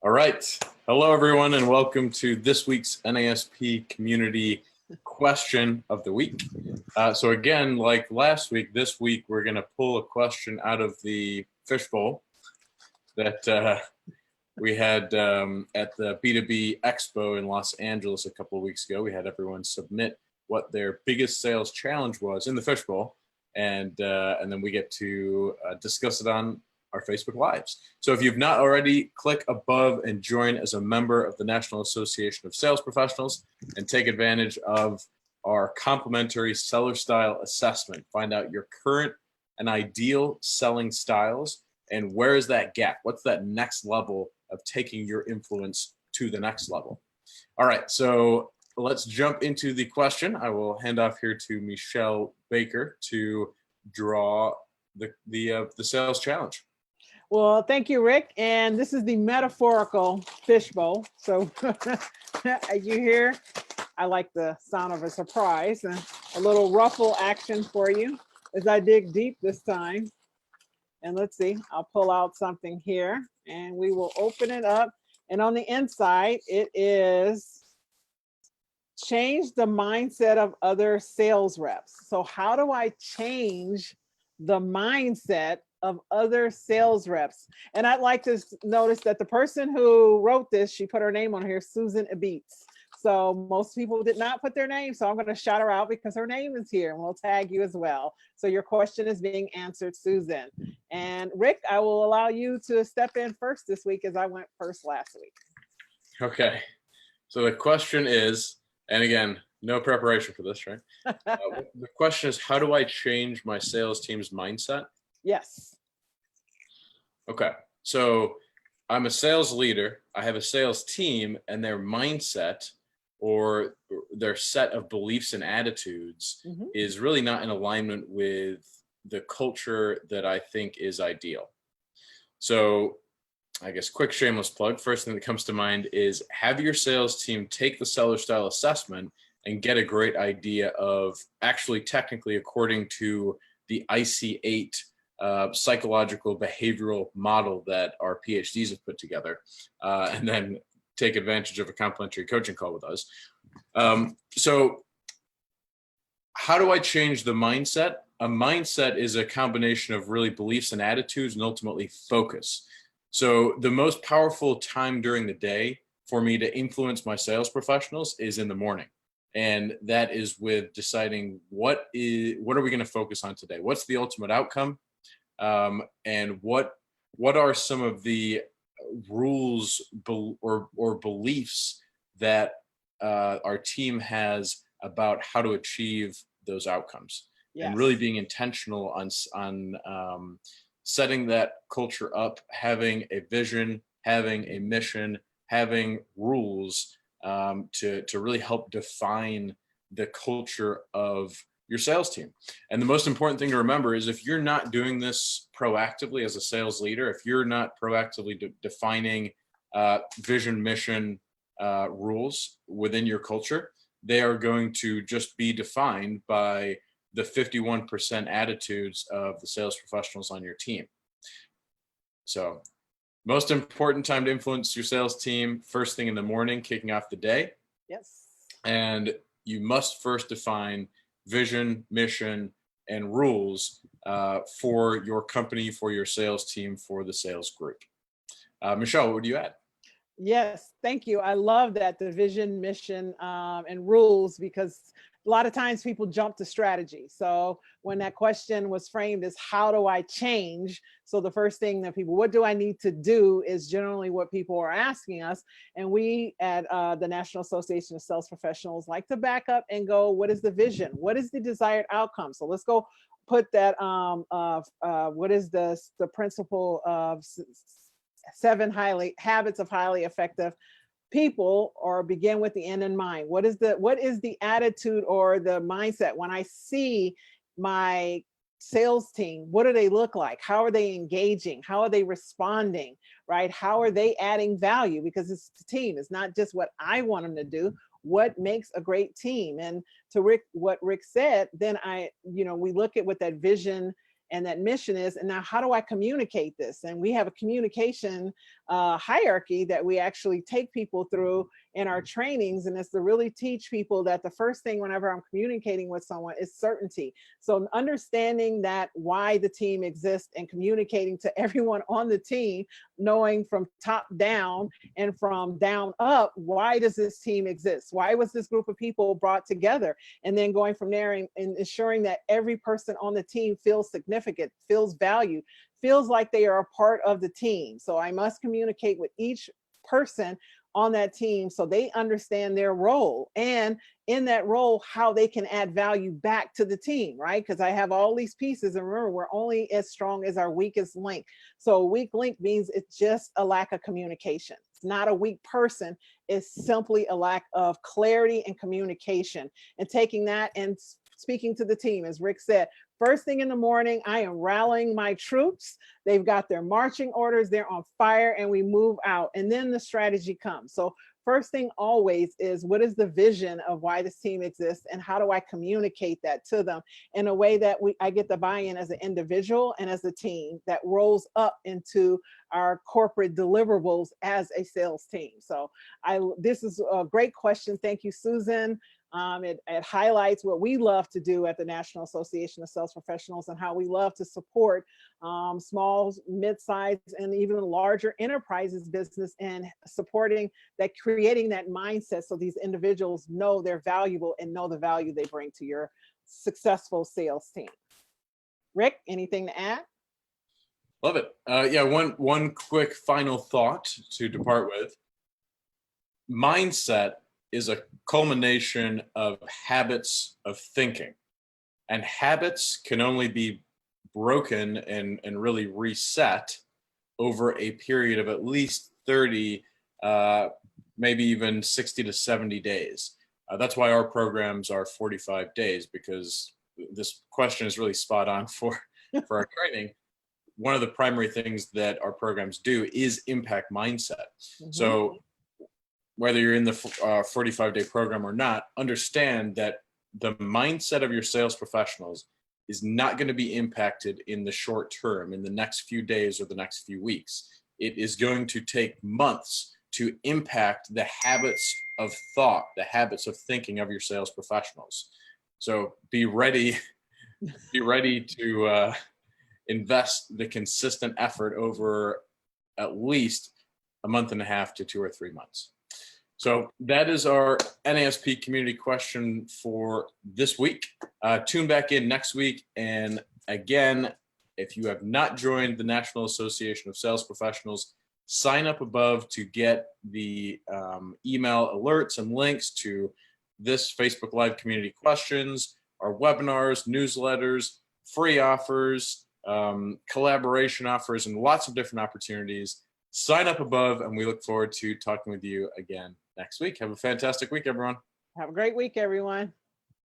All right. Hello, everyone, and welcome to this week's NASP Community Question of the Week. So again, like last week, this week, we're going to pull a question out of the fishbowl that we had at the B2B Expo in Los Angeles a couple of weeks ago. We had everyone submit what their biggest sales challenge was in the fishbowl, and then we get to discuss it on our Facebook Lives. So if you've not already, click above and join as a member of the National Association of Sales Professionals and take advantage of our complimentary seller style assessment. Find out your current and ideal selling styles and where is that gap? What's that next level of taking your influence to the next level? All right, so let's jump into the question. I will hand off here to Michelle Baker to draw the sales challenge. Well, thank you, Rick. And this is the metaphorical fishbowl. So you hear, I like the sound of a surprise and a little ruffle action for you as I dig deep this time. And let's see, I'll pull out something here and we will open it up. And on the inside, it is change the mindset of other sales reps. So how do I change the mindset of other sales reps? And I'd like to notice that the person who wrote this, she put her name on here, Susan Abetz. So most people did not put their name, so I'm going to shout her out because her name is here and we'll tag you as well. So your question is being answered, Susan. And Rick, I will allow you to step in first this week as I went first last week. Okay, so the question is, and again, no preparation for this, right? The question is, how do I change my sales team's mindset? Yes. Okay, so I'm a sales leader. I have a sales team, and their mindset or their set of beliefs and attitudes is really not in alignment with the culture that I think is ideal. So I guess quick shameless plug. First thing that comes to mind is have your sales team take the seller style assessment and get a great idea of actually technically according to the IC8 psychological behavioral model that our PhDs have put together, and then take advantage of a complimentary coaching call with us. So how do I change the mindset? A mindset is a combination of really beliefs and attitudes and ultimately focus. So the most powerful time during the day for me to influence my sales professionals is in the morning. And that is with deciding what are we going to focus on today? What's the ultimate outcome? And what are some of the rules or beliefs that our team has about how to achieve those outcomes? Yes. And really being intentional on setting that culture up, having a vision, having a mission, having rules to really help define the culture of your sales team. And the most important thing to remember is if you're not doing this proactively as a sales leader, if you're not proactively defining vision, mission, rules within your culture, they are going to just be defined by the 51% attitudes of the sales professionals on your team. So most important time to influence your sales team, first thing in the morning, kicking off the day. Yes. And you must first define vision, mission, and rules for your company, for your sales team, for the sales group. Michelle, what would you add? Yes, thank you. I love that, the vision, mission, and rules, because a lot of times people jump to strategy. So when that question was framed as how do I change? So the first thing that people, what do I need to do, is generally what people are asking us. And we at the National Association of Sales Professionals like to back up and go, what is the vision? What is the desired outcome? So let's go put that, what is the principle of 7 habits of highly effective people, or begin with the end in mind. What is the attitude or the mindset when I see my sales team? What do they look like? How are they engaging? How are they responding, right? How are they adding value? Because it's the team. It's not just what I want them to do. What makes a great team? And to Rick, what Rick said, then we look at what that vision and that mission is, and now how do I communicate this? And we have a communication hierarchy that we actually take people through in our trainings. And it's to really teach people that the first thing whenever I'm communicating with someone is certainty. So understanding that why the team exists and communicating to everyone on the team, knowing from top down and from down up, why does this team exist? Why was this group of people brought together? And then going from there and ensuring that every person on the team feels significant, feels valued, feels like they are a part of the team. So I must communicate with each person on that team so they understand their role, and in that role, how they can add value back to the team, right? Because I have all these pieces, and remember, we're only as strong as our weakest link. So a weak link means it's just a lack of communication. It's not a weak person, it's simply a lack of clarity and communication. And taking that and speaking to the team, as Rick said, first thing in the morning, I am rallying my troops. They've got their marching orders, they're on fire, and we move out. And then the strategy comes. So first thing always is, what is the vision of why this team exists, and how do I communicate that to them in a way that I get the buy-in as an individual and as a team that rolls up into our corporate deliverables as a sales team. So this is a great question. Thank you, Susan. It highlights what we love to do at the National Association of Sales Professionals, and how we love to support small, mid-sized, and even larger enterprises business, and supporting that, creating that mindset so these individuals know they're valuable and know the value they bring to your successful sales team. Rick, anything to add? Love it. Yeah, one quick final thought to depart with. Mindset is a culmination of habits of thinking, and habits can only be broken and really reset over a period of at least 30, maybe even 60 to 70 days. That's why our programs are 45 days, because this question is really spot on for our training. One of the primary things that our programs do is impact mindset. Mm-hmm. So whether you're in the 45-day program or not, understand that the mindset of your sales professionals is not going to be impacted in the short term, in the next few days or the next few weeks. It is going to take months to impact the habits of thought, the habits of thinking of your sales professionals. So be ready to invest the consistent effort over at least a month and a half to 2 or 3 months. So that is our NASP community question for this week. Tune back in next week. And again, if you have not joined the National Association of Sales Professionals, sign up above to get the email alerts and links to this Facebook Live community questions, our webinars, newsletters, free offers, collaboration offers, and lots of different opportunities. Sign up above, and we look forward to talking with you again next week. Have a fantastic week, everyone. Have a great week, everyone.